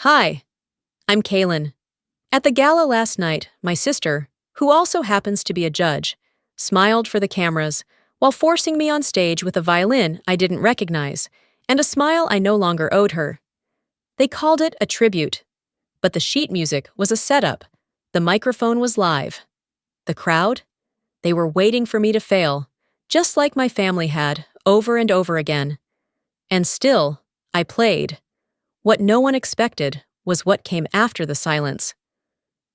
Hi, I'm Kaylin. At the gala last night, my sister, who also happens to be a judge, smiled for the cameras while forcing me on stage with a violin I didn't recognize and a smile I no longer owed her. They called it a tribute, but the sheet music was a setup. The microphone was live. The crowd? They were waiting for me to fail, just like my family had, over and over again. And still, I played. What no one expected was what came after the silence.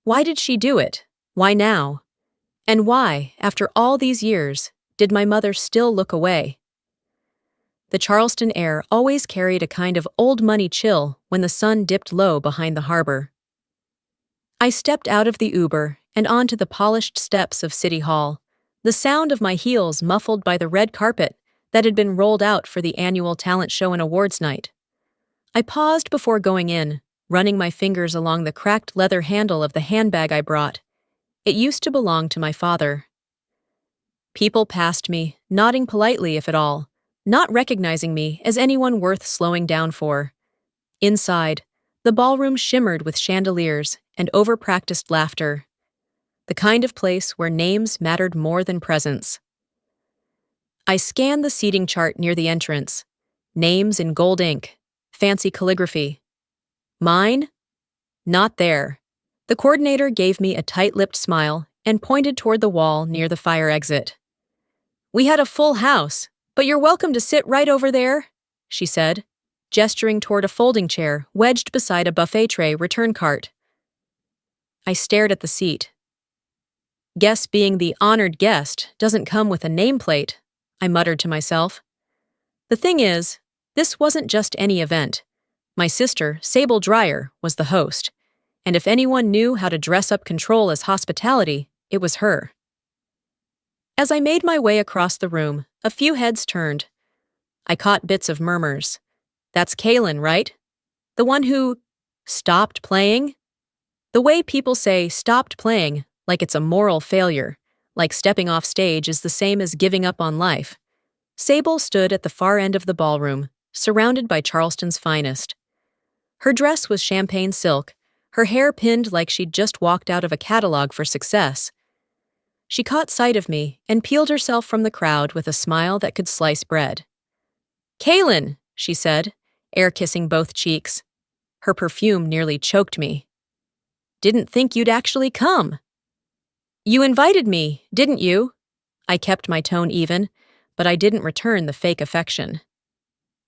Why did she do it? Why now? And why, after all these years, did my mother still look away? The Charleston air always carried a kind of old money chill when the sun dipped low behind the harbor. I stepped out of the Uber and onto the polished steps of City Hall, the sound of my heels muffled by the red carpet that had been rolled out for the annual talent show and awards night. I paused before going in, running my fingers along the cracked leather handle of the handbag I brought. It used to belong to my father. People passed me, nodding politely if at all, not recognizing me as anyone worth slowing down for. Inside, the ballroom shimmered with chandeliers and over-practiced laughter. The kind of place where names mattered more than presence. I scanned the seating chart near the entrance. Names in gold ink, fancy calligraphy. Mine? Not there. The coordinator gave me a tight-lipped smile and pointed toward the wall near the fire exit. "We had a full house, but you're welcome to sit right over there," she said, gesturing toward a folding chair wedged beside a buffet tray return cart. I stared at the seat. "Guess being the honored guest doesn't come with a nameplate," I muttered to myself. The thing is, this wasn't just any event. My sister, Sable Dreyer, was the host, and if anyone knew how to dress up control as hospitality, it was her. As I made my way across the room, a few heads turned. I caught bits of murmurs. "That's Kaylin, right? The one who stopped playing?" The way people say stopped playing, like it's a moral failure, like stepping off stage is the same as giving up on life. Sable stood at the far end of the ballroom, surrounded by Charleston's finest. Her dress was champagne silk, her hair pinned like she'd just walked out of a catalog for success. She caught sight of me and peeled herself from the crowd with a smile that could slice bread. "Kaylin," she said, air-kissing both cheeks. Her perfume nearly choked me. "Didn't think you'd actually come." "You invited me, didn't you?" I kept my tone even, but I didn't return the fake affection.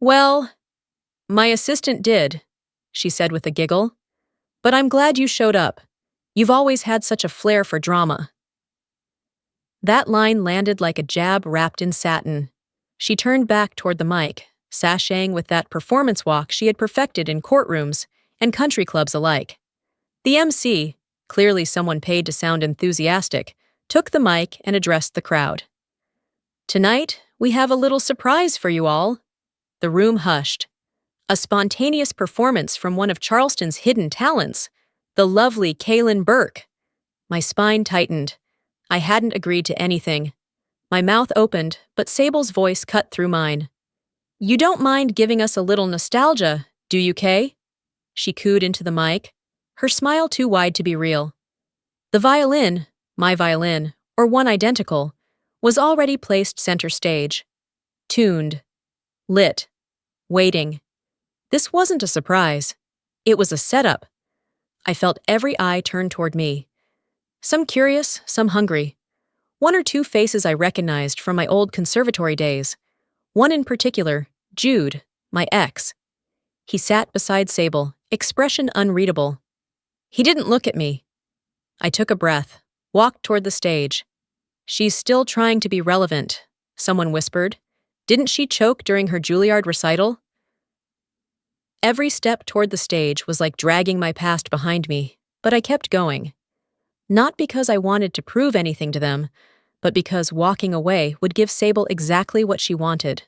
"Well, my assistant did," she said with a giggle. "But I'm glad you showed up. You've always had such a flair for drama." That line landed like a jab wrapped in satin. She turned back toward the mic, sashaying with that performance walk she had perfected in courtrooms and country clubs alike. The MC, clearly someone paid to sound enthusiastic, took the mic and addressed the crowd. "Tonight, we have a little surprise for you all." The room hushed. A spontaneous performance from one of Charleston's hidden talents, the lovely Kaylin Burke. My spine tightened. I hadn't agreed to anything. My mouth opened, but Sable's voice cut through mine. "You don't mind giving us a little nostalgia, do you, Kay?" She cooed into the mic, her smile too wide to be real. The violin, my violin, or one identical, was already placed center stage. Tuned. Lit. Waiting. This wasn't a surprise. It was a setup. I felt every eye turn toward me. Some curious, some hungry. One or two faces I recognized from my old conservatory days. One in particular, Jude, my ex. He sat beside Sable, expression unreadable. He didn't look at me. I took a breath, walked toward the stage. "She's still trying to be relevant," someone whispered. "Didn't she choke during her Juilliard recital?" Every step toward the stage was like dragging my past behind me, but I kept going. Not because I wanted to prove anything to them, but because walking away would give Sable exactly what she wanted.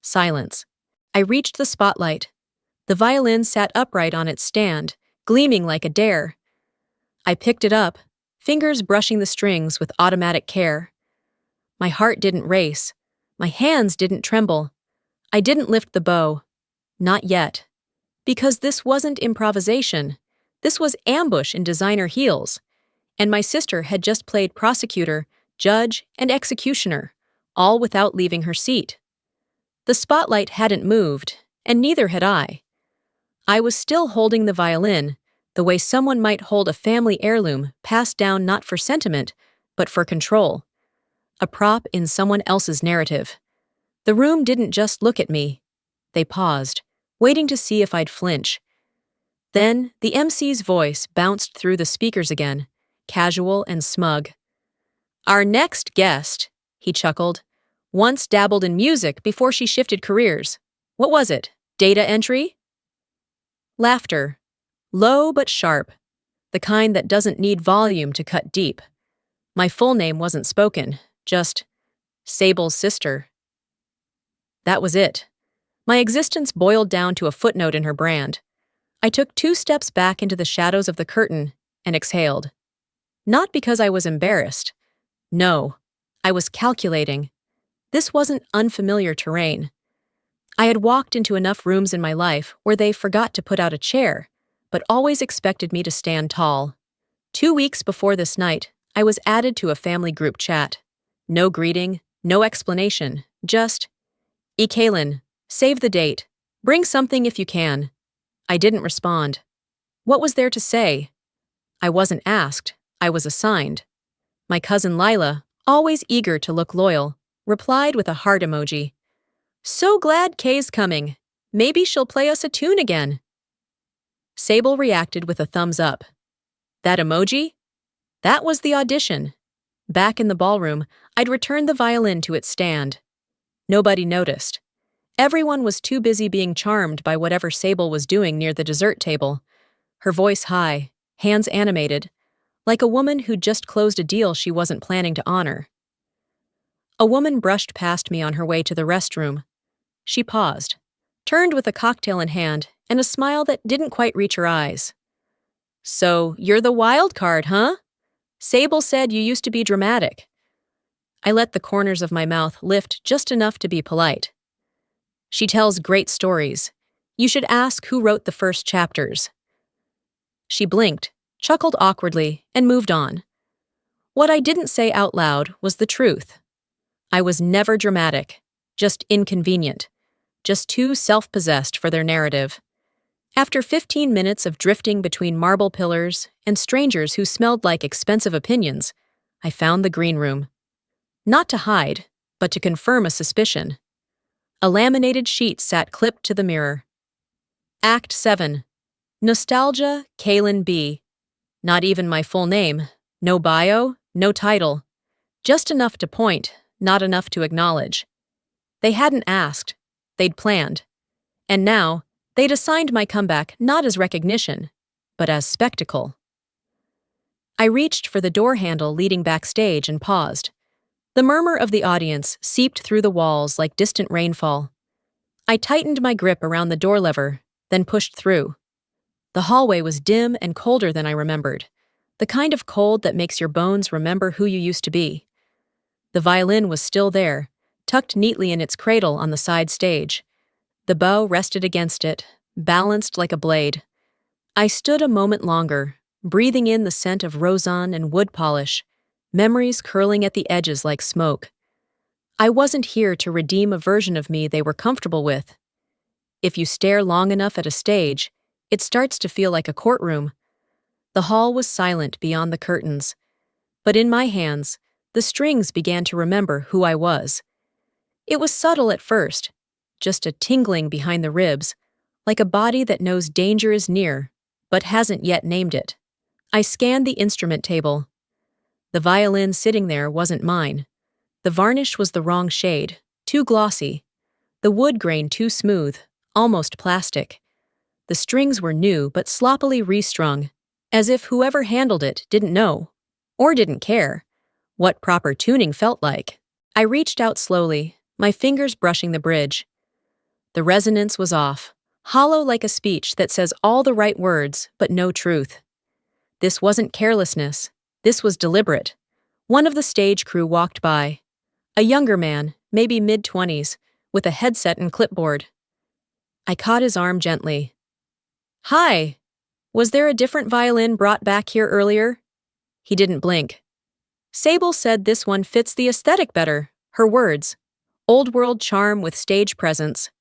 Silence. I reached the spotlight. The violin sat upright on its stand, gleaming like a dare. I picked it up, fingers brushing the strings with automatic care. My heart didn't race. My hands didn't tremble. I didn't lift the bow. Not yet. Because this wasn't improvisation. This was ambush in designer heels. And my sister had just played prosecutor, judge, and executioner, all without leaving her seat. The spotlight hadn't moved, and neither had I. I was still holding the violin, the way someone might hold a family heirloom passed down not for sentiment, but for control. A prop in someone else's narrative. The room didn't just look at me. They paused, waiting to see if I'd flinch. Then the MC's voice bounced through the speakers again, casual and smug. "Our next guest," he chuckled, "once dabbled in music before she shifted careers. What was it? Data entry?" Laughter. Low but sharp. The kind that doesn't need volume to cut deep. My full name wasn't spoken, just Sable's sister. That was it. My existence boiled down to a footnote in her brand. I took 2 steps back into the shadows of the curtain and exhaled. Not because I was embarrassed. No, I was calculating. This wasn't unfamiliar terrain. I had walked into enough rooms in my life where they forgot to put out a chair, but always expected me to stand tall. 2 weeks before this night, I was added to a family group chat. No greeting, no explanation, just, "Kaylin, save the date. Bring something if you can." I didn't respond. What was there to say? I wasn't asked, I was assigned. My cousin Lila, always eager to look loyal, replied with a heart emoji. "So glad Kay's coming. Maybe she'll play us a tune again." Sable reacted with a thumbs up. That emoji? That was the audition. Back in the ballroom, I'd returned the violin to its stand. Nobody noticed. Everyone was too busy being charmed by whatever Sable was doing near the dessert table. Her voice high, hands animated, like a woman who'd just closed a deal she wasn't planning to honor. A woman brushed past me on her way to the restroom. She paused, turned with a cocktail in hand and a smile that didn't quite reach her eyes. "So, you're the wild card, huh? Sable said you used to be dramatic." I let the corners of my mouth lift just enough to be polite. "She tells great stories. You should ask who wrote the first chapters." She blinked, chuckled awkwardly, and moved on. What I didn't say out loud was the truth. I was never dramatic, just inconvenient, just too self-possessed for their narrative. After 15 minutes of drifting between marble pillars and strangers who smelled like expensive opinions, I found the green room. Not to hide, but to confirm a suspicion. A laminated sheet sat clipped to the mirror. Act 7. Nostalgia, Kaylin B. Not even my full name. No bio, no title. Just enough to point, not enough to acknowledge. They hadn't asked. They'd planned. And now, they'd assigned my comeback not as recognition, but as spectacle. I reached for the door handle leading backstage and paused. The murmur of the audience seeped through the walls like distant rainfall. I tightened my grip around the door lever, then pushed through. The hallway was dim and colder than I remembered, the kind of cold that makes your bones remember who you used to be. The violin was still there, tucked neatly in its cradle on the side stage. The bow rested against it, balanced like a blade. I stood a moment longer, breathing in the scent of rosin and wood polish, memories curling at the edges like smoke. I wasn't here to redeem a version of me they were comfortable with. If you stare long enough at a stage, it starts to feel like a courtroom. The hall was silent beyond the curtains, but in my hands, the strings began to remember who I was. It was subtle at first, just a tingling behind the ribs, like a body that knows danger is near, but hasn't yet named it. I scanned the instrument table. The violin sitting there wasn't mine. The varnish was the wrong shade, too glossy. The wood grain too smooth, almost plastic. The strings were new but sloppily restrung, as if whoever handled it didn't know, or didn't care, what proper tuning felt like. I reached out slowly, my fingers brushing the bridge. The resonance was off, hollow like a speech that says all the right words but no truth. This wasn't carelessness, this was deliberate. One of the stage crew walked by. A younger man, maybe mid-20s, with a headset and clipboard. I caught his arm gently. Hi. Was there a different violin brought back here earlier? He didn't blink. Sable said this one fits the aesthetic better. Her words. Old world charm with stage presence.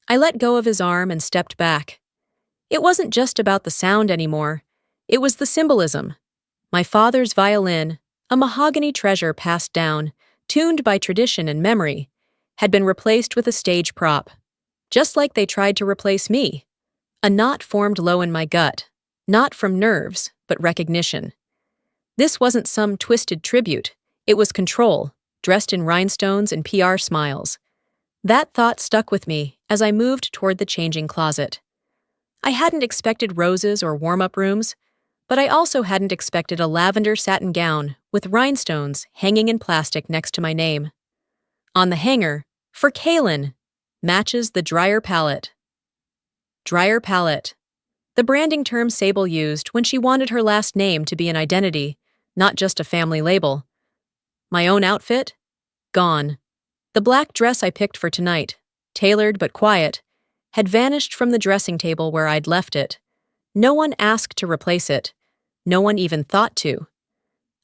I let go of his arm and stepped back. It wasn't just about the sound anymore. It was the symbolism. My father's violin, a mahogany treasure passed down, tuned by tradition and memory, had been replaced with a stage prop. Just like they tried to replace me. A knot formed low in my gut, not from nerves, but recognition. This wasn't some twisted tribute. It was control, dressed in rhinestones and PR smiles. That thought stuck with me as I moved toward the changing closet. I hadn't expected roses or warm-up rooms, but I also hadn't expected a lavender satin gown with rhinestones hanging in plastic next to my name. On the hanger, for Kaylin, matches the dryer palette. Dryer palette. The branding term Sable used when she wanted her last name to be an identity, not just a family label. My own outfit? Gone. The black dress I picked for tonight, tailored but quiet, had vanished from the dressing table where I'd left it. No one asked to replace it. No one even thought to.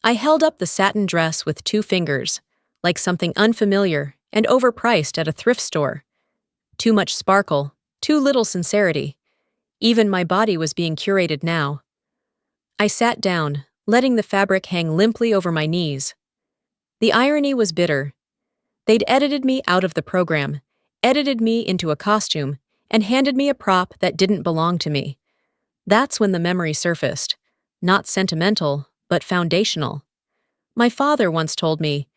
I held up the satin dress with 2 fingers, like something unfamiliar and overpriced at a thrift store. Too much sparkle, too little sincerity. Even my body was being curated now. I sat down, letting the fabric hang limply over my knees. The irony was bitter. They'd edited me out of the program, edited me into a costume, and handed me a prop that didn't belong to me. That's when the memory surfaced. Not sentimental, but foundational. My father once told me,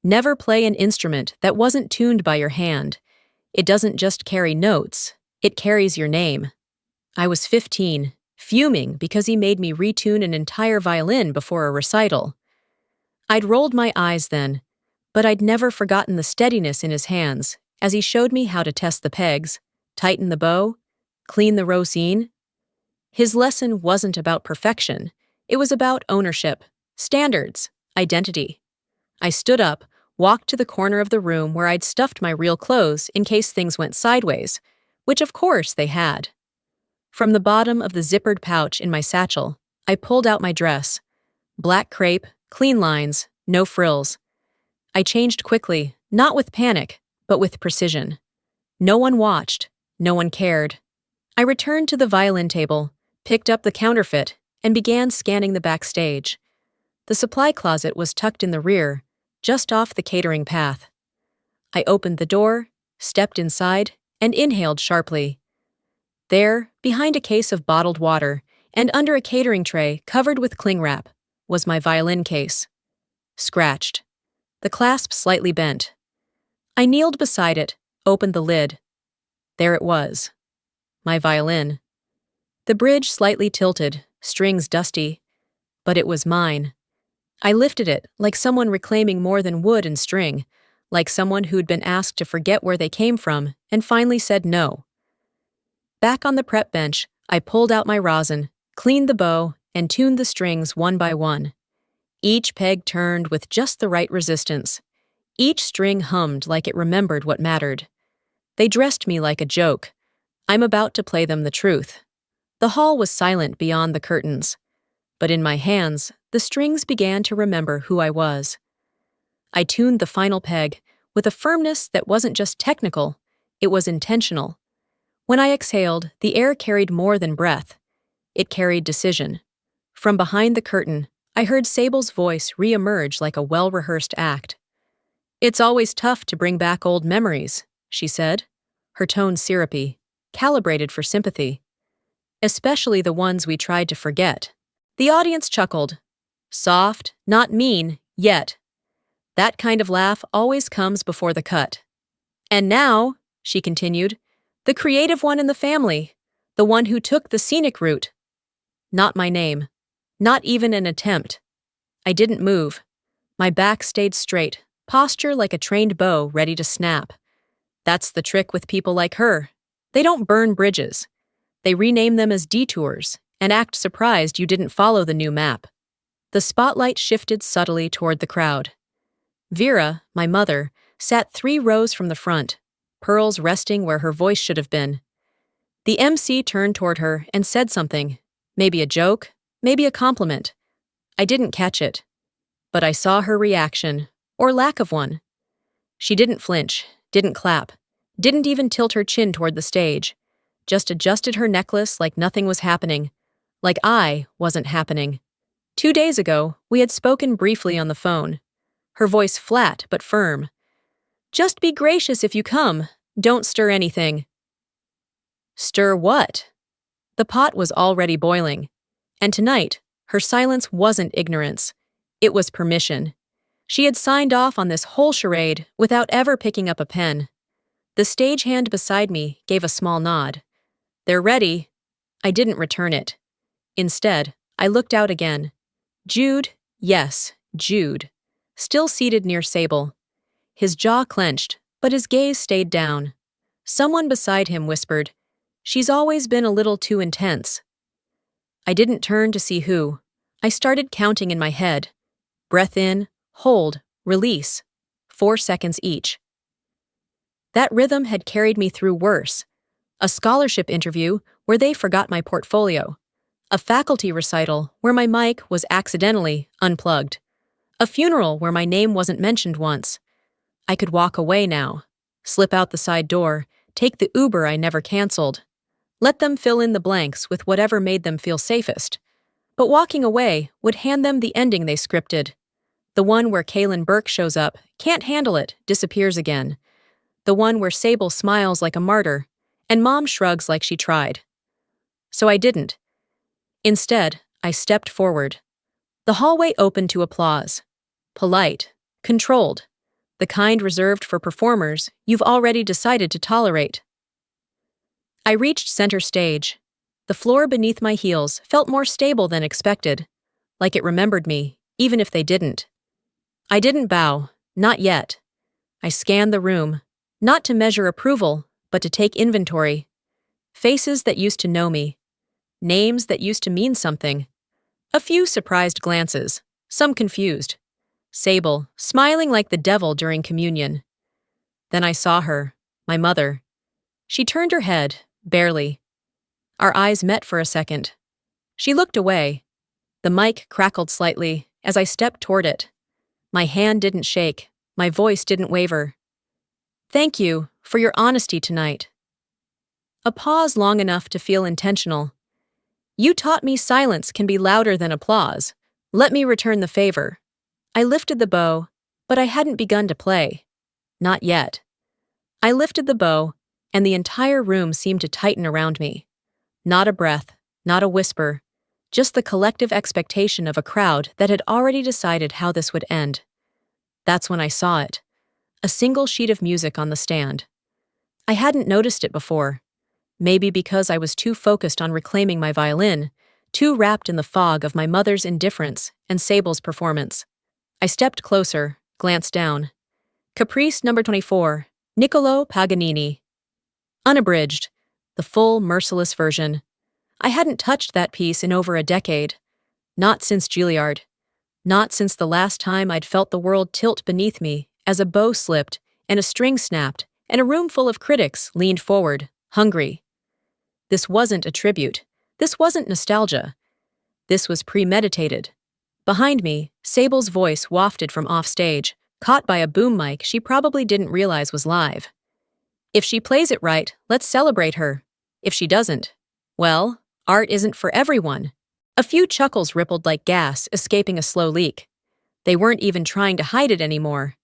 "Never play an instrument that wasn't tuned by your hand. It doesn't just carry notes, it carries your name." I was 15, fuming because he made me retune an entire violin before a recital. I'd rolled my eyes then, but I'd never forgotten the steadiness in his hands as he showed me how to test the pegs, tighten the bow, clean the rosine. His lesson wasn't about perfection. It was about ownership, standards, identity. I stood up, walked to the corner of the room where I'd stuffed my real clothes in case things went sideways, which of course they had. From the bottom of the zippered pouch in my satchel, I pulled out my dress. Black crepe, clean lines, no frills. I changed quickly, not with panic, but with precision. No one watched, no one cared. I returned to the violin table, picked up the counterfeit, and began scanning the backstage. The supply closet was tucked in the rear, just off the catering path. I opened the door, stepped inside, and inhaled sharply. There, behind a case of bottled water, and under a catering tray covered with cling wrap, was my violin case. Scratched. The clasp slightly bent. I kneeled beside it, opened the lid. There it was. My violin. The bridge slightly tilted, strings dusty, but it was mine. I lifted it like someone reclaiming more than wood and string, like someone who'd been asked to forget where they came from and finally said no. Back on the prep bench, I pulled out my rosin, cleaned the bow, and tuned the strings one by one. Each peg turned with just the right resistance. Each string hummed like it remembered what mattered. They dressed me like a joke. I'm about to play them the truth. The hall was silent beyond the curtains. But in my hands, the strings began to remember who I was. I tuned the final peg with a firmness that wasn't just technical, it was intentional. When I exhaled, the air carried more than breath. It carried decision. From behind the curtain, I heard Sable's voice re-emerge like a well-rehearsed act. "It's always tough to bring back old memories," she said, her tone syrupy, calibrated for sympathy. "Especially the ones we tried to forget." The audience chuckled. Soft, not mean, yet. That kind of laugh always comes before the cut. "And now," she continued, "the creative one in the family, the one who took the scenic route." Not my name. Not even an attempt. I didn't move. My back stayed straight, posture like a trained bow ready to snap. That's the trick with people like her. They don't burn bridges. They rename them as detours and act surprised you didn't follow the new map. The spotlight shifted subtly toward the crowd. Vera, my mother, sat 3 rows from the front, pearls resting where her voice should have been. The MC turned toward her and said something. Maybe a joke, maybe a compliment. I didn't catch it. But I saw her reaction, or lack of one. She didn't flinch, didn't clap, didn't even tilt her chin toward the stage, just adjusted her necklace like nothing was happening, like I wasn't happening. 2 days ago, we had spoken briefly on the phone. Her voice flat but firm. Just be gracious if you come. Don't stir anything. Stir what? The pot was already boiling. And tonight, her silence wasn't ignorance. It was permission. She had signed off on this whole charade without ever picking up a pen. The stagehand beside me gave a small nod. They're ready. I didn't return it. Instead, I looked out again. Jude, yes, Jude, still seated near Sable. His jaw clenched, but his gaze stayed down. Someone beside him whispered, "She's always been a little too intense." I didn't turn to see who. I started counting in my head. Breath in, hold, release. 4 seconds each. That rhythm had carried me through worse. A scholarship interview where they forgot my portfolio. A faculty recital where my mic was accidentally unplugged. A funeral where my name wasn't mentioned once. I could walk away now. Slip out the side door, take the Uber I never canceled. Let them fill in the blanks with whatever made them feel safest. But walking away would hand them the ending they scripted. The one where Kaylin Burke shows up, can't handle it, disappears again. The one where Sable smiles like a martyr, and Mom shrugs like she tried. So I didn't. Instead, I stepped forward. The hallway opened to applause. Polite, controlled, the kind reserved for performers you've already decided to tolerate. I reached center stage. The floor beneath my heels felt more stable than expected, like it remembered me, even if they didn't. I didn't bow, not yet. I scanned the room, not to measure approval, but to take inventory. Faces that used to know me. Names that used to mean something. A few surprised glances, some confused. Sable, smiling like the devil during communion. Then I saw her, my mother. She turned her head, barely. Our eyes met for a second. She looked away. The mic crackled slightly as I stepped toward it. My hand didn't shake, my voice didn't waver. Thank you for your honesty tonight. A pause long enough to feel intentional. You taught me silence can be louder than applause. Let me return the favor. I lifted the bow, but I hadn't begun to play. Not yet. I lifted the bow, and the entire room seemed to tighten around me. Not a breath, not a whisper, just the collective expectation of a crowd that had already decided how this would end. That's when I saw it. A single sheet of music on the stand. I hadn't noticed it before. Maybe because I was too focused on reclaiming my violin, too wrapped in the fog of my mother's indifference and Sable's performance. I stepped closer, glanced down. Caprice number 24, Niccolo Paganini. Unabridged, the full, merciless version. I hadn't touched that piece in over a decade. Not since Juilliard. Not since the last time I'd felt the world tilt beneath me as a bow slipped and a string snapped and a room full of critics leaned forward, hungry. This wasn't a tribute. This wasn't nostalgia. This was premeditated. Behind me, Sable's voice wafted from offstage, caught by a boom mic she probably didn't realize was live. If she plays it right, let's celebrate her. If she doesn't, well, art isn't for everyone. A few chuckles rippled like gas escaping a slow leak. They weren't even trying to hide it anymore.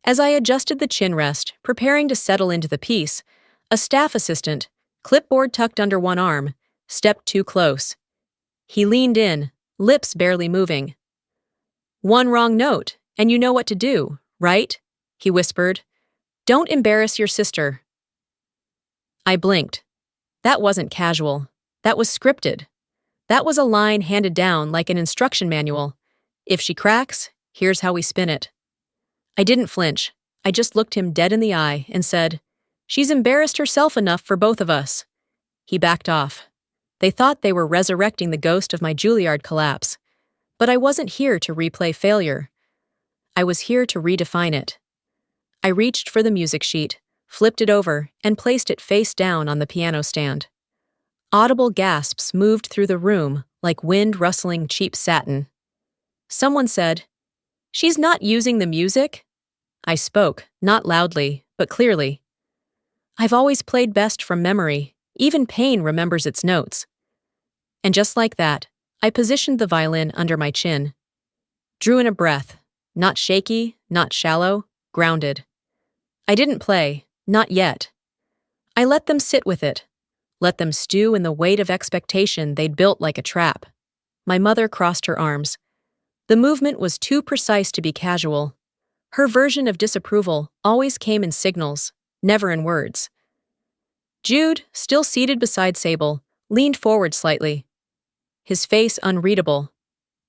As I adjusted the chin rest, preparing to settle into the piece, a staff assistant, clipboard tucked under one arm, stepped too close. He leaned in, lips barely moving. "One wrong note, and you know what to do, right?" he whispered. "Don't embarrass your sister." I blinked. That wasn't casual. That was scripted. That was a line handed down like an instruction manual. If she cracks, here's how we spin it. I didn't flinch. I just looked him dead in the eye and said, "She's embarrassed herself enough for both of us." He backed off. They thought they were resurrecting the ghost of my Juilliard collapse. But I wasn't here to replay failure. I was here to redefine it. I reached for the music sheet, flipped it over, and placed it face down on the piano stand. Audible gasps moved through the room like wind rustling cheap satin. Someone said, "She's not using the music?" I spoke, not loudly, but clearly. "I've always played best from memory. Even pain remembers its notes." And just like that, I positioned the violin under my chin. Drew in a breath, not shaky, not shallow, grounded. I didn't play, not yet. I let them sit with it, let them stew in the weight of expectation they'd built like a trap. My mother crossed her arms. The movement was too precise to be casual. Her version of disapproval always came in signals, never in words. Jude, still seated beside Sable, leaned forward slightly, his face unreadable.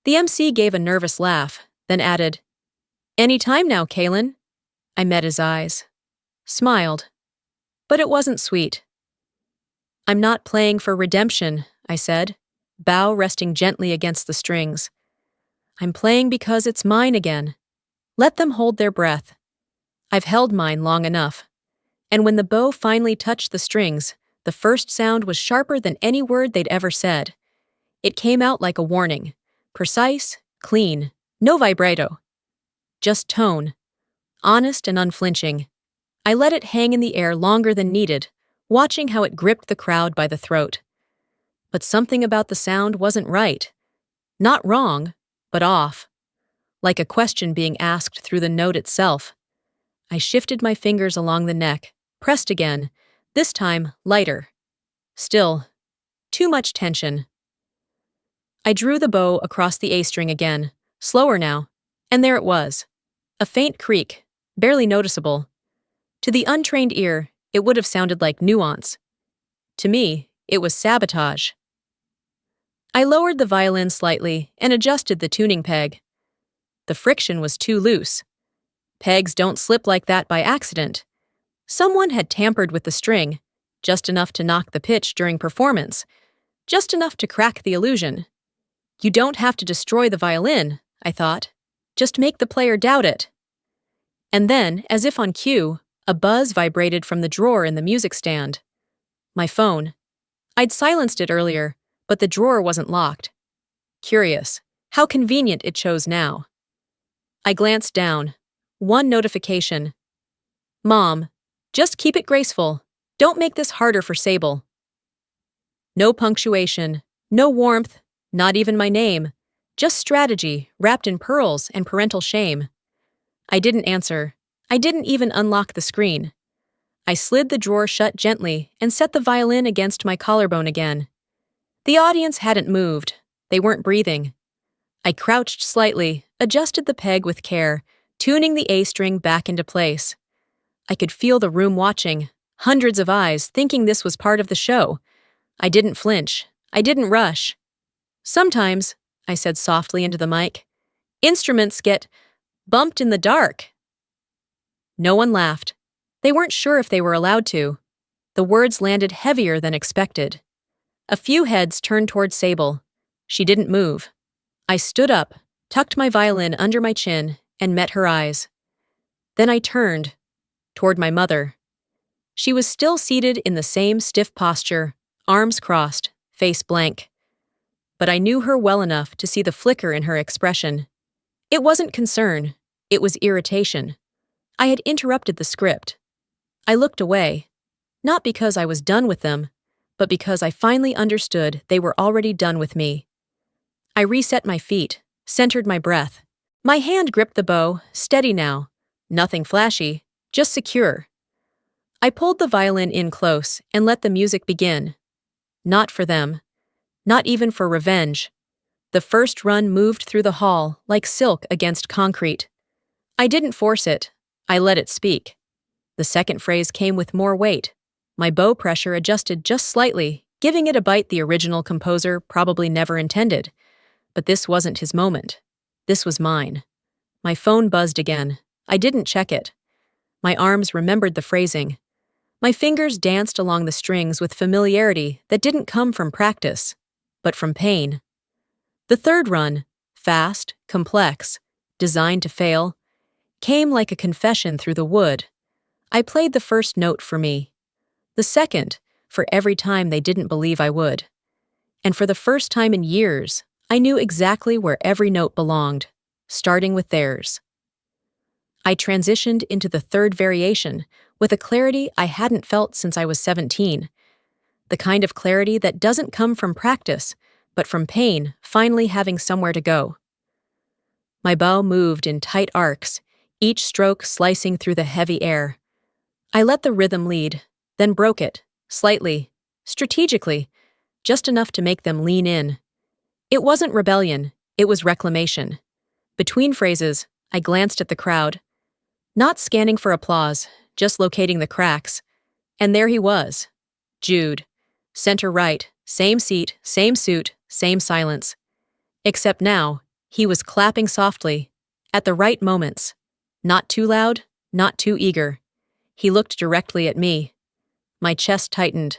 The MC gave a nervous laugh, then added, "Any time now, Kaylin." I met his eyes. Smiled. But it wasn't sweet. "I'm not playing for redemption," I said, bow resting gently against the strings. "I'm playing because it's mine again. Let them hold their breath. I've held mine long enough." And when the bow finally touched the strings, the first sound was sharper than any word they'd ever said. It came out like a warning. Precise, clean, no vibrato. Just tone. Honest and unflinching. I let it hang in the air longer than needed, watching how it gripped the crowd by the throat. But something about the sound wasn't right. Not wrong, but off. Like a question being asked through the note itself. I shifted my fingers along the neck, pressed again, this time lighter. Still, too much tension. I drew the bow across the A string again, slower now, and there it was. A faint creak, barely noticeable. To the untrained ear, it would have sounded like nuance. To me, it was sabotage. I lowered the violin slightly and adjusted the tuning peg. The friction was too loose. Pegs don't slip like that by accident. Someone had tampered with the string, just enough to knock the pitch during performance, just enough to crack the illusion. You don't have to destroy the violin, I thought. Just make the player doubt it. And then, as if on cue, a buzz vibrated from the drawer in the music stand. My phone. I'd silenced it earlier, but the drawer wasn't locked. Curious, how convenient it chose now. I glanced down. One notification. "Mom, just keep it graceful. Don't make this harder for Sable." No punctuation, no warmth, not even my name. Just strategy, wrapped in pearls and parental shame. I didn't answer. I didn't even unlock the screen. I slid the drawer shut gently and set the violin against my collarbone again. The audience hadn't moved. They weren't breathing. I crouched slightly, adjusted the peg with care, tuning the A string back into place. I could feel the room watching, hundreds of eyes thinking this was part of the show. I didn't flinch. I didn't rush. "Sometimes," I said softly into the mic, "instruments get bumped in the dark." No one laughed. They weren't sure if they were allowed to. The words landed heavier than expected. A few heads turned toward Sable. She didn't move. I stood up, tucked my violin under my chin, and met her eyes. Then I turned, toward my mother. She was still seated in the same stiff posture, arms crossed, face blank. But I knew her well enough to see the flicker in her expression. It wasn't concern, it was irritation. I had interrupted the script. I looked away, not because I was done with them, but because I finally understood they were already done with me. I reset my feet, centered my breath. My hand gripped the bow, steady now. Nothing flashy, just secure. I pulled the violin in close and let the music begin. Not for them. Not even for revenge. The first run moved through the hall like silk against concrete. I didn't force it. I let it speak. The second phrase came with more weight. My bow pressure adjusted just slightly, giving it a bite the original composer probably never intended. But this wasn't his moment. This was mine. My phone buzzed again. I didn't check it. My arms remembered the phrasing. My fingers danced along the strings with familiarity that didn't come from practice, but from pain. The third run, fast, complex, designed to fail, came like a confession through the wood. I played the first note for me. The second, for every time they didn't believe I would. And for the first time in years, I knew exactly where every note belonged, starting with theirs. I transitioned into the third variation with a clarity I hadn't felt since I was 17, the kind of clarity that doesn't come from practice, but from pain finally having somewhere to go. My bow moved in tight arcs, each stroke slicing through the heavy air. I let the rhythm lead, then broke it, slightly, strategically, just enough to make them lean in. It wasn't rebellion, it was reclamation. Between phrases, I glanced at the crowd, not scanning for applause, just locating the cracks. And there he was, Jude. Center right, same seat, same suit, same silence. Except now, he was clapping softly, at the right moments. Not too loud, not too eager. He looked directly at me. My chest tightened.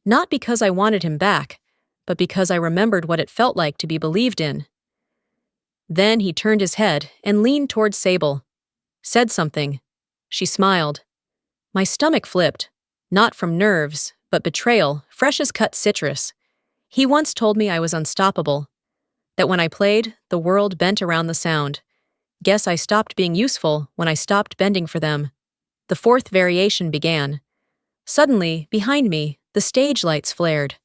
Not because I wanted him back, but because I remembered what it felt like to be believed in. Then he turned his head and leaned towards Sable. Said something. She smiled. My stomach flipped, not from nerves, but betrayal, fresh as cut citrus. He once told me I was unstoppable, that when I played, the world bent around the sound. Guess I stopped being useful when I stopped bending for them. The fourth variation began. Suddenly, behind me, the stage lights flared.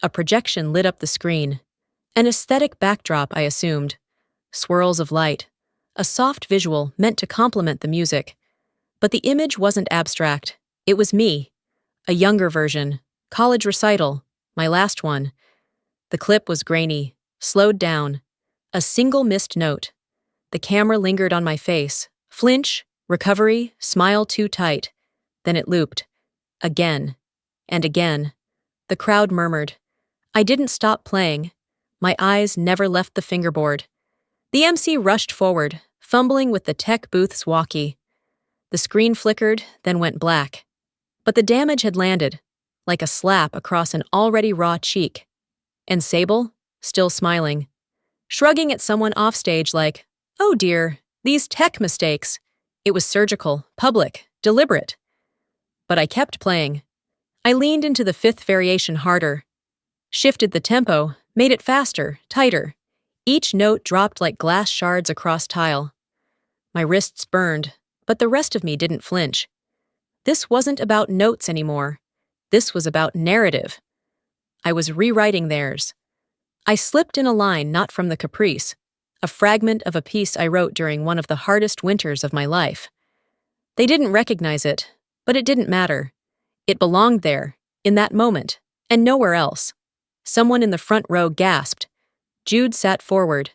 A projection lit up the screen. An aesthetic backdrop, I assumed. Swirls of light. A soft visual meant to complement the music. But the image wasn't abstract. It was me. A younger version. College recital. My last one. The clip was grainy. Slowed down. A single missed note. The camera lingered on my face. Flinch, recovery, smile too tight. Then it looped. Again. And again. The crowd murmured. I didn't stop playing. My eyes never left the fingerboard. The MC rushed forward, fumbling with the tech booth's walkie. The screen flickered, then went black. But the damage had landed, like a slap across an already raw cheek. And Sable, still smiling, shrugging at someone offstage like, oh dear, these tech mistakes. It was surgical, public, deliberate. But I kept playing. I leaned into the fifth variation harder, shifted the tempo, made it faster, tighter. Each note dropped like glass shards across tile. My wrists burned, but the rest of me didn't flinch. This wasn't about notes anymore. This was about narrative. I was rewriting theirs. I slipped in a line not from the caprice, a fragment of a piece I wrote during one of the hardest winters of my life. They didn't recognize it, but it didn't matter. It belonged there, in that moment, and nowhere else. Someone in the front row gasped. Jude sat forward.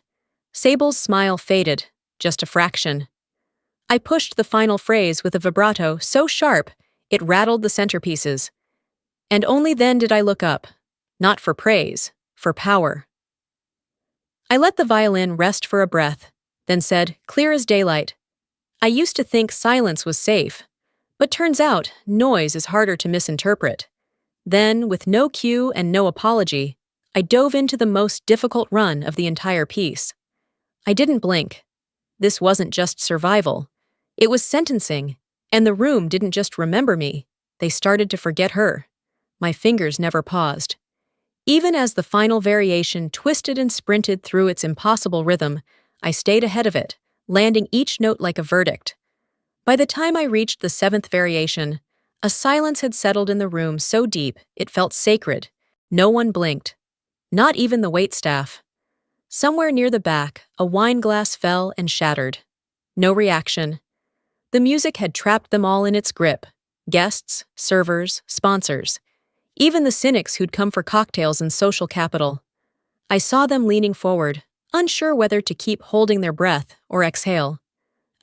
Sable's smile faded, just a fraction. I pushed the final phrase with a vibrato so sharp it rattled the centerpieces. And only then did I look up, not for praise, for power. I let the violin rest for a breath, then said, clear as daylight, I used to think silence was safe, but turns out noise is harder to misinterpret. Then, with no cue and no apology, I dove into the most difficult run of the entire piece. I didn't blink. This wasn't just survival. It was sentencing, and the room didn't just remember me. They started to forget her. My fingers never paused. Even as the final variation twisted and sprinted through its impossible rhythm, I stayed ahead of it, landing each note like a verdict. By the time I reached the seventh variation, a silence had settled in the room so deep it felt sacred. No one blinked. Not even the waitstaff. Somewhere near the back, a wine glass fell and shattered. No reaction. The music had trapped them all in its grip. Guests, servers, sponsors. Even the cynics who'd come for cocktails and social capital. I saw them leaning forward, unsure whether to keep holding their breath or exhale.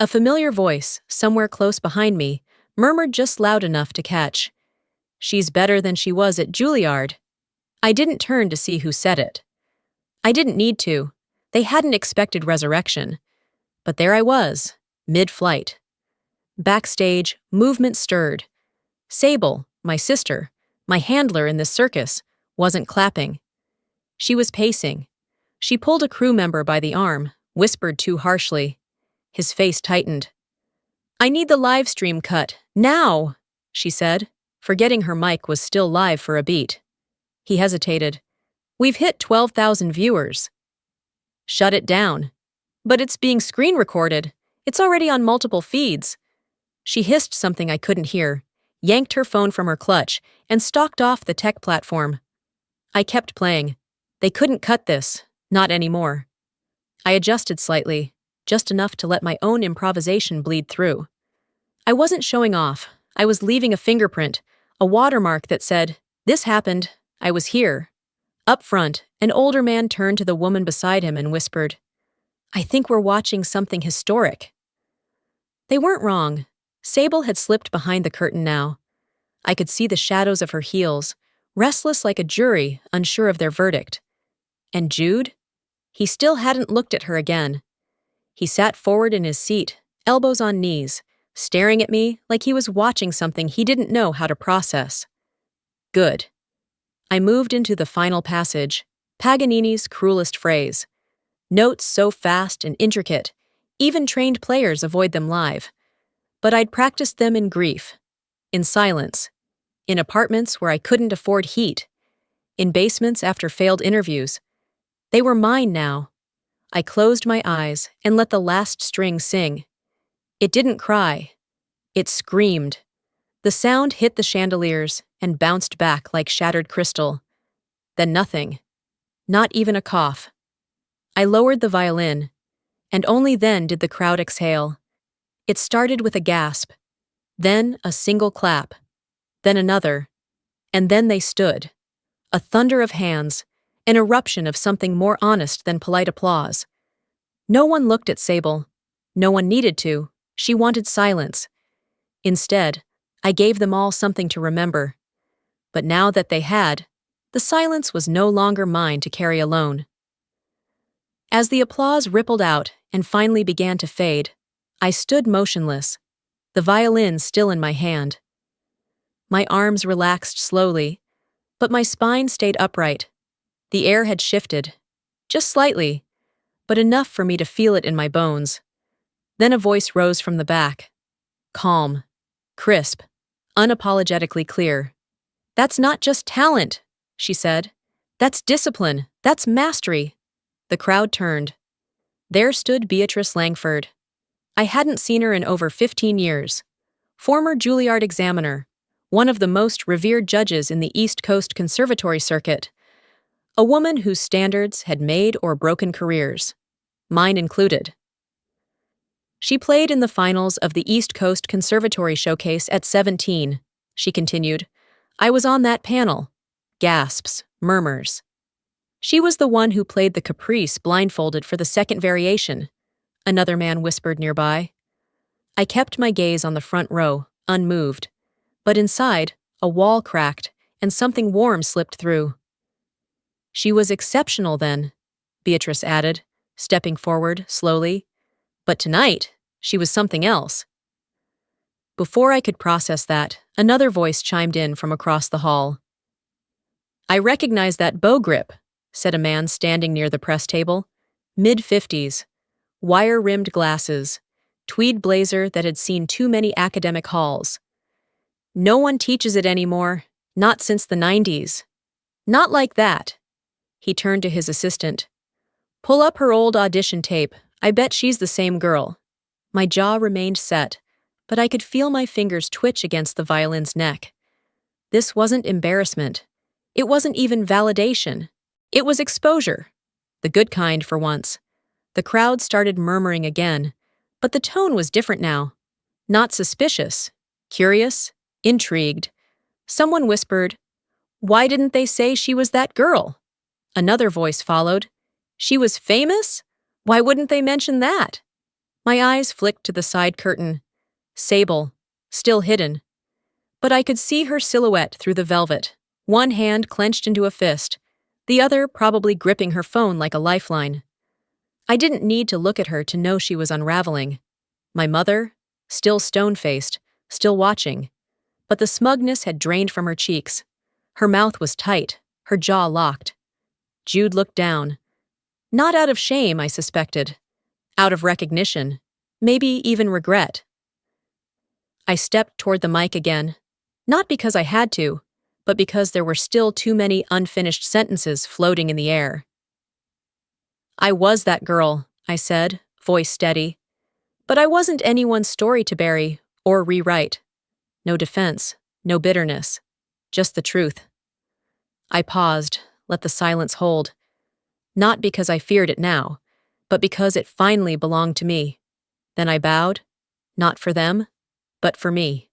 A familiar voice, somewhere close behind me, murmured just loud enough to catch. She's better than she was at Juilliard. I didn't turn to see who said it. I didn't need to. They hadn't expected resurrection. But there I was, mid-flight. Backstage, movement stirred. Sable, my sister, my handler in this circus, wasn't clapping. She was pacing. She pulled a crew member by the arm, whispered too harshly. His face tightened. I need the live stream cut, now, she said. forgetting her mic was still live for a beat. He hesitated. "We've hit 12,000 viewers." "Shut it down." "But it's being screen recorded. It's already on multiple feeds." She hissed something I couldn't hear, yanked her phone from her clutch, and stalked off the tech platform. I kept playing. They couldn't cut this, not anymore. I adjusted slightly, just enough to let my own improvisation bleed through. I wasn't showing off. I was leaving a fingerprint, a watermark that said, "This happened. I was here." Up front, an older man turned to the woman beside him and whispered, "I think we're watching something historic." They weren't wrong. Sable had slipped behind the curtain now. I could see the shadows of her heels, restless like a jury, unsure of their verdict. And Jude? He still hadn't looked at her again. He sat forward in his seat, elbows on knees, staring at me like he was watching something he didn't know how to process. Good. I moved into the final passage, Paganini's cruelest phrase. Notes so fast and intricate, even trained players avoid them live. But I'd practiced them in grief, in silence, in apartments where I couldn't afford heat, in basements after failed interviews. They were mine now. I closed my eyes and let the last string sing. It didn't cry. It screamed. The sound hit the chandeliers and bounced back like shattered crystal. Then nothing. Not even a cough. I lowered the violin, and only then did the crowd exhale. It started with a gasp, then a single clap, then another, and then they stood. A thunder of hands, an eruption of something more honest than polite applause. No one looked at Sable. No one needed to. She wanted silence. Instead, I gave them all something to remember. But now that they had, the silence was no longer mine to carry alone. As the applause rippled out and finally began to fade, I stood motionless, the violin still in my hand. My arms relaxed slowly, but my spine stayed upright. The air had shifted, just slightly, but enough for me to feel it in my bones. Then a voice rose from the back. Calm, crisp, unapologetically clear. "That's not just talent," she said. "That's discipline. That's mastery." The crowd turned. There stood Beatrice Langford. I hadn't seen her in over 15 years. Former Juilliard examiner, one of the most revered judges in the East Coast Conservatory circuit. A woman whose standards had made or broken careers, mine included. She played in the finals of the East Coast Conservatory Showcase at 17, she continued. I was on that panel. Gasps, murmurs. She was the one who played the Caprice blindfolded for the second variation, another man whispered nearby. I kept my gaze on the front row, unmoved. But inside, a wall cracked, and something warm slipped through. She was exceptional then, Beatrice added, stepping forward slowly. But tonight, she was something else. Before I could process that, another voice chimed in from across the hall. I recognize that bow grip, said a man standing near the press table. Mid-50s, wire-rimmed glasses, tweed blazer that had seen too many academic halls. No one teaches it anymore, not since the 90s. Not like that. He turned to his assistant. Pull up her old audition tape. I bet she's the same girl. My jaw remained set, but I could feel my fingers twitch against the violin's neck. This wasn't embarrassment. It wasn't even validation. It was exposure. The good kind, for once. The crowd started murmuring again, but the tone was different now. Not suspicious, curious, intrigued. Someone whispered, Why didn't they say she was that girl? Another voice followed. She was famous? Why wouldn't they mention that? My eyes flicked to the side curtain. Sable, still hidden. But I could see her silhouette through the velvet, one hand clenched into a fist, the other probably gripping her phone like a lifeline. I didn't need to look at her to know she was unraveling. My mother, still stone-faced, still watching. But the smugness had drained from her cheeks. Her mouth was tight, her jaw locked. Jude looked down. Not out of shame, I suspected. Out of recognition. Maybe even regret. I stepped toward the mic again. Not because I had to, but because there were still too many unfinished sentences floating in the air. I was that girl, I said, voice steady. But I wasn't anyone's story to bury or rewrite. No defense, no bitterness, just the truth. I paused, let the silence hold. Not because I feared it now, but because it finally belonged to me. Then I bowed, not for them, but for me.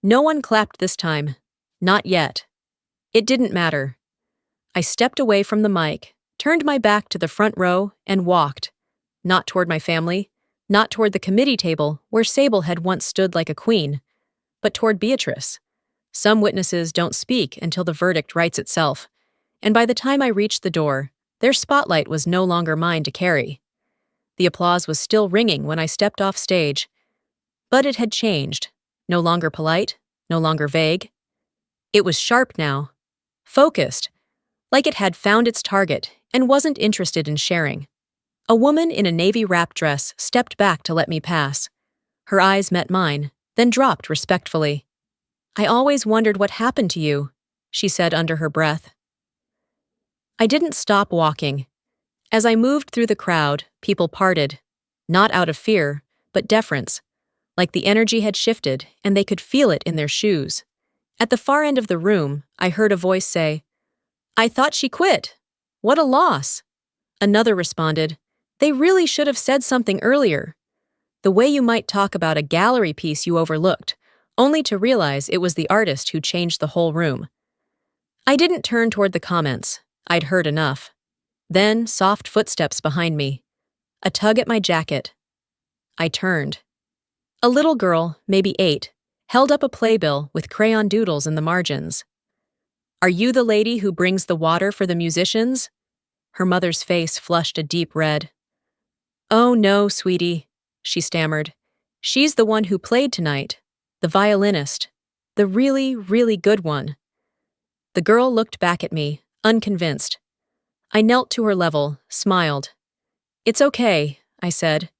No one clapped this time. Not yet. It didn't matter. I stepped away from the mic, turned my back to the front row, and walked. Not toward my family, not toward the committee table where Sable had once stood like a queen, but toward Beatrice. Some witnesses don't speak until the verdict writes itself, and by the time I reached the door, their spotlight was no longer mine to carry. The applause was still ringing when I stepped off stage, but it had changed. No longer polite, no longer vague. It was sharp now, focused, like it had found its target and wasn't interested in sharing. A woman in a navy wrap dress stepped back to let me pass. Her eyes met mine, then dropped respectfully. "I always wondered what happened to you," she said under her breath. I didn't stop walking. As I moved through the crowd, people parted, not out of fear, but deference, like the energy had shifted and they could feel it in their shoes. At the far end of the room, I heard a voice say, "I thought she quit. What a loss." Another responded, "They really should have said something earlier." The way you might talk about a gallery piece you overlooked, only to realize it was the artist who changed the whole room. I didn't turn toward the comments. I'd heard enough. Then, soft footsteps behind me. A tug at my jacket. I turned. A little girl, maybe 8, held up a playbill with crayon doodles in the margins. "Are you the lady who brings the water for the musicians?" Her mother's face flushed a deep red. "Oh no, sweetie," she stammered. "She's the one who played tonight. The violinist. The really, really good one." The girl looked back at me, unconvinced. I knelt to her level, smiled. "It's okay," I said.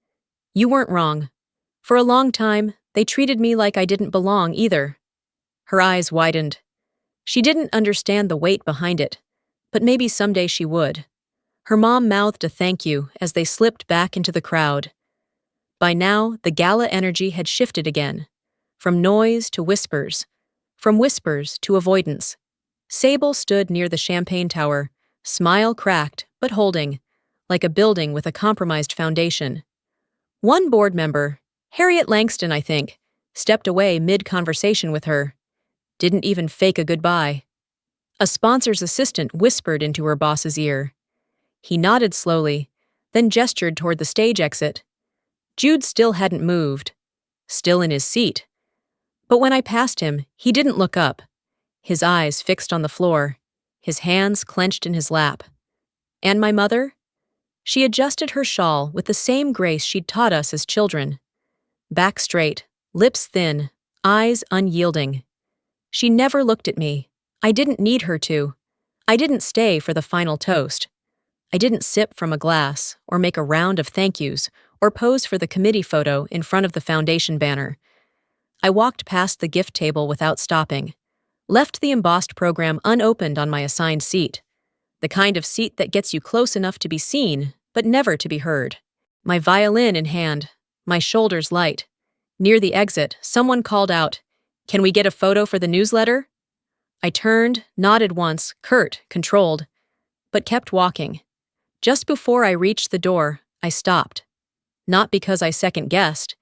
"You weren't wrong. For a long time, they treated me like I didn't belong either." Her eyes widened. She didn't understand the weight behind it, but maybe someday she would. Her mom mouthed a thank you as they slipped back into the crowd. By now, the gala energy had shifted again. From noise to whispers. From whispers to avoidance. Sable stood near the champagne tower, smile cracked but holding, like a building with a compromised foundation. One board member, Harriet Langston I think, stepped away mid-conversation with her. Didn't even fake a goodbye. A sponsor's assistant whispered into her boss's ear. He nodded slowly, then gestured toward the stage exit. Jude still hadn't moved. Still in his seat. But when I passed him, he didn't look up. His eyes fixed on the floor, his hands clenched in his lap. And my mother? She adjusted her shawl with the same grace she'd taught us as children. Back straight, lips thin, eyes unyielding. She never looked at me. I didn't need her to. I didn't stay for the final toast. I didn't sip from a glass, or make a round of thank yous, or pose for the committee photo in front of the foundation banner. I walked past the gift table without stopping, left the embossed program unopened on my assigned seat, the kind of seat that gets you close enough to be seen, but never to be heard. My violin in hand, my shoulders light. Near the exit, someone called out, "Can we get a photo for the newsletter?" I turned, nodded once, curt, controlled, but kept walking. Just before I reached the door, I stopped. Not because I second-guessed,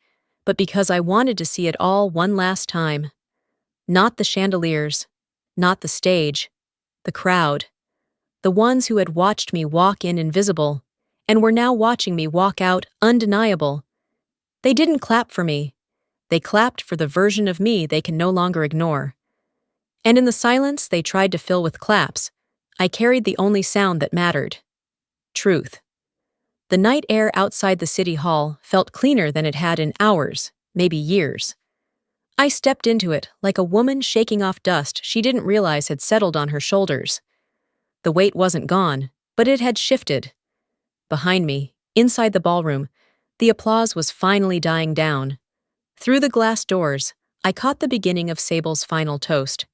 but because I wanted to see it all one last time. Not the chandeliers, not the stage, the crowd. The ones who had watched me walk in invisible, and were now watching me walk out undeniable. They didn't clap for me. They clapped for the version of me they can no longer ignore. And in the silence they tried to fill with claps, I carried the only sound that mattered. Truth. The night air outside the city hall felt cleaner than it had in hours, maybe years. I stepped into it like a woman shaking off dust she didn't realize had settled on her shoulders. The weight wasn't gone, but it had shifted. Behind me, inside the ballroom, the applause was finally dying down. Through the glass doors, I caught the beginning of Sable's final toast,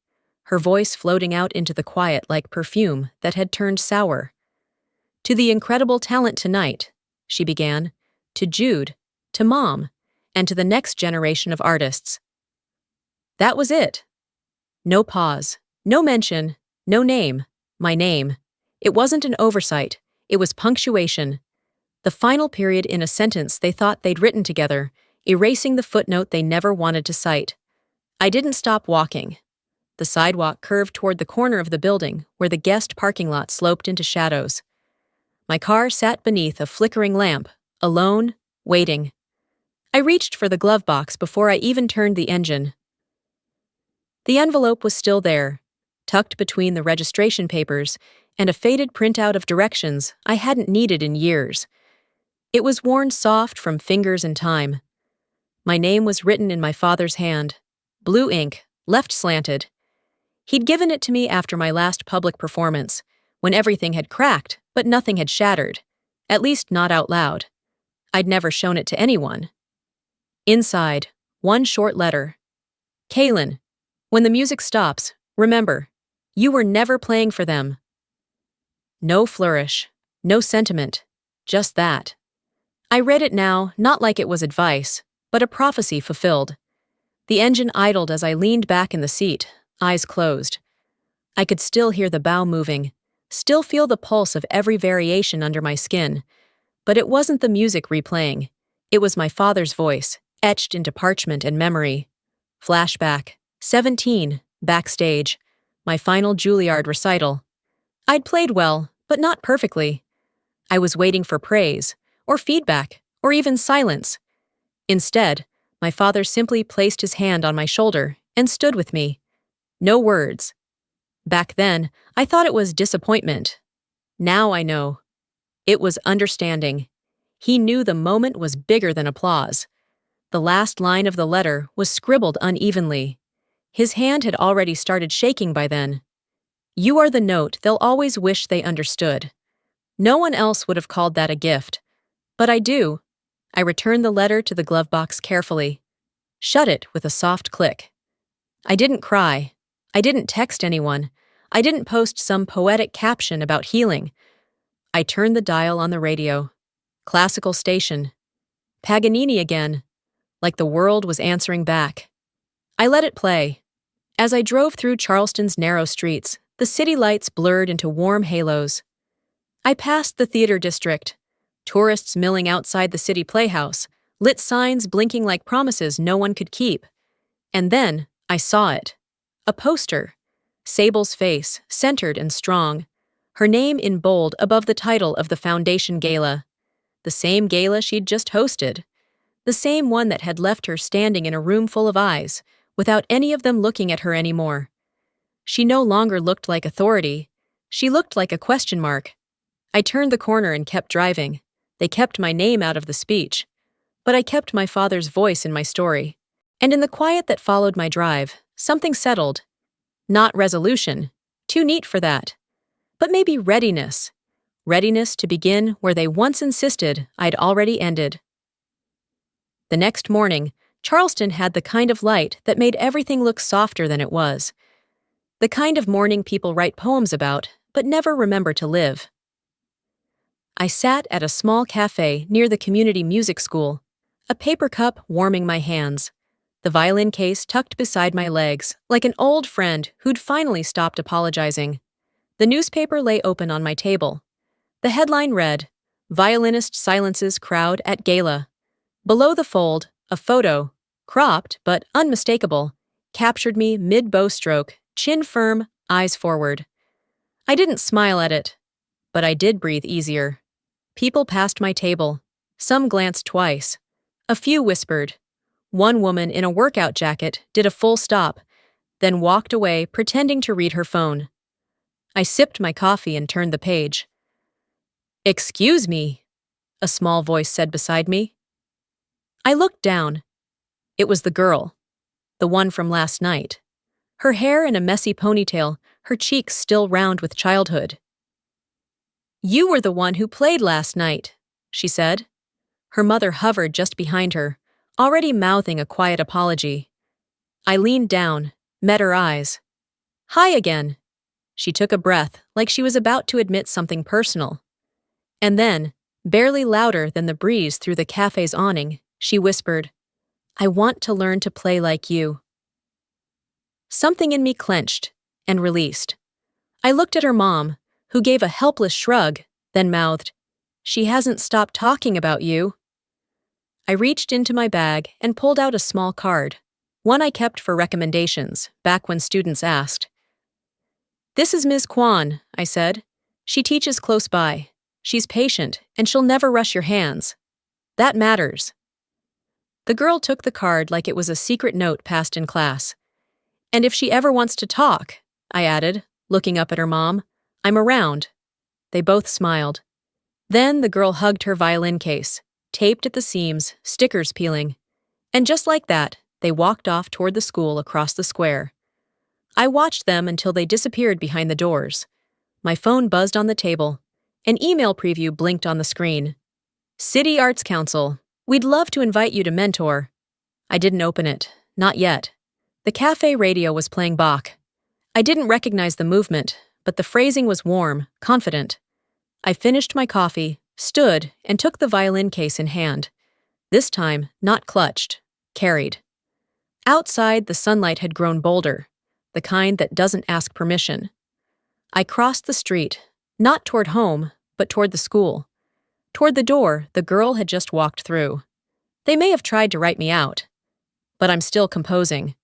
her voice floating out into the quiet like perfume that had turned sour. "To the incredible talent tonight," she began, "to Jude, to Mom, and to the next generation of artists." That was it. No pause, no mention, no name, my name. It wasn't an oversight, it was punctuation. The final period in a sentence they thought they'd written together, erasing the footnote they never wanted to cite. I didn't stop walking. The sidewalk curved toward the corner of the building where the guest parking lot sloped into shadows. My car sat beneath a flickering lamp, alone, waiting. I reached for the glove box before I even turned the engine. The envelope was still there, tucked between the registration papers and a faded printout of directions I hadn't needed in years. It was worn soft from fingers and time. My name was written in my father's hand, blue ink, left slanted. He'd given it to me after my last public performance, when everything had cracked, but nothing had shattered, at least not out loud. I'd never shown it to anyone. Inside, one short letter. "Kaylin, when the music stops, remember, you were never playing for them." No flourish, no sentiment, just that. I read it now, not like it was advice, but a prophecy fulfilled. The engine idled as I leaned back in the seat, eyes closed. I could still hear the bow moving, still feel the pulse of every variation under my skin. But it wasn't the music replaying. It was my father's voice, etched into parchment and memory. Flashback, 17, backstage, my final Juilliard recital. I'd played well, but not perfectly. I was waiting for praise, or feedback, or even silence. Instead, my father simply placed his hand on my shoulder and stood with me. No words. Back then, I thought it was disappointment. Now I know. It was understanding. He knew the moment was bigger than applause. The last line of the letter was scribbled unevenly. His hand had already started shaking by then. "You are the note they'll always wish they understood." No one else would have called that a gift. But I do. I returned the letter to the glove box carefully. Shut it with a soft click. I didn't cry. I didn't text anyone. I didn't post some poetic caption about healing. I turned the dial on the radio. Classical station. Paganini again, like the world was answering back. I let it play. As I drove through Charleston's narrow streets, the city lights blurred into warm halos. I passed the theater district, tourists milling outside the city playhouse, lit signs blinking like promises no one could keep. And then I saw it. A poster. Sable's face, centered and strong. Her name in bold above the title of the Foundation Gala. The same gala she'd just hosted. The same one that had left her standing in a room full of eyes, without any of them looking at her anymore. She no longer looked like authority. She looked like a question mark. I turned the corner and kept driving. They kept my name out of the speech. But I kept my father's voice in my story. And in the quiet that followed my drive, something settled. Not resolution. Too neat for that. But maybe readiness. Readiness to begin where they once insisted I'd already ended. The next morning, Charleston had the kind of light that made everything look softer than it was. The kind of morning people write poems about, but never remember to live. I sat at a small cafe near the community music school, a paper cup warming my hands, the violin case tucked beside my legs, like an old friend who'd finally stopped apologizing. The newspaper lay open on my table. The headline read, "Violinist Silences Crowd at Gala." Below the fold, a photo, cropped but unmistakable, captured me mid-bow stroke, chin firm, eyes forward. I didn't smile at it, but I did breathe easier. People passed my table. Some glanced twice. A few whispered. One woman in a workout jacket did a full stop, then walked away pretending to read her phone. I sipped my coffee and turned the page. "Excuse me," a small voice said beside me. I looked down. It was the girl, the one from last night. Her hair in a messy ponytail, her cheeks still round with childhood. "You were the one who played last night," she said. Her mother hovered just behind her, already mouthing a quiet apology. I leaned down, met her eyes. Hi again. She took a breath, like she was about to admit something personal. And then, barely louder than the breeze through the cafe's awning, she whispered, I want to learn to play like you. Something in me clenched and released. I looked at her mom, who gave a helpless shrug, then mouthed, She hasn't stopped talking about you. I reached into my bag and pulled out a small card, one I kept for recommendations, back when students asked. This is Ms. Kwan, I said. She teaches close by. She's patient, and she'll never rush your hands. That matters. The girl took the card like it was a secret note passed in class. And if she ever wants to talk, I added, looking up at her mom, I'm around. They both smiled. Then the girl hugged her violin case, taped at the seams, stickers peeling. And just like that, they walked off toward the school across the square. I watched them until they disappeared behind the doors. My phone buzzed on the table. An email preview blinked on the screen. City Arts Council. We'd love to invite you to mentor. I didn't open it. Not yet. The cafe radio was playing Bach. I didn't recognize the movement, but the phrasing was warm, confident. I finished my coffee, stood, and took the violin case in hand. This time, not clutched, carried. Outside, the sunlight had grown bolder, the kind that doesn't ask permission. I crossed the street, not toward home, but toward the school. Toward the door the girl had just walked through. They may have tried to write me out, but I'm still composing.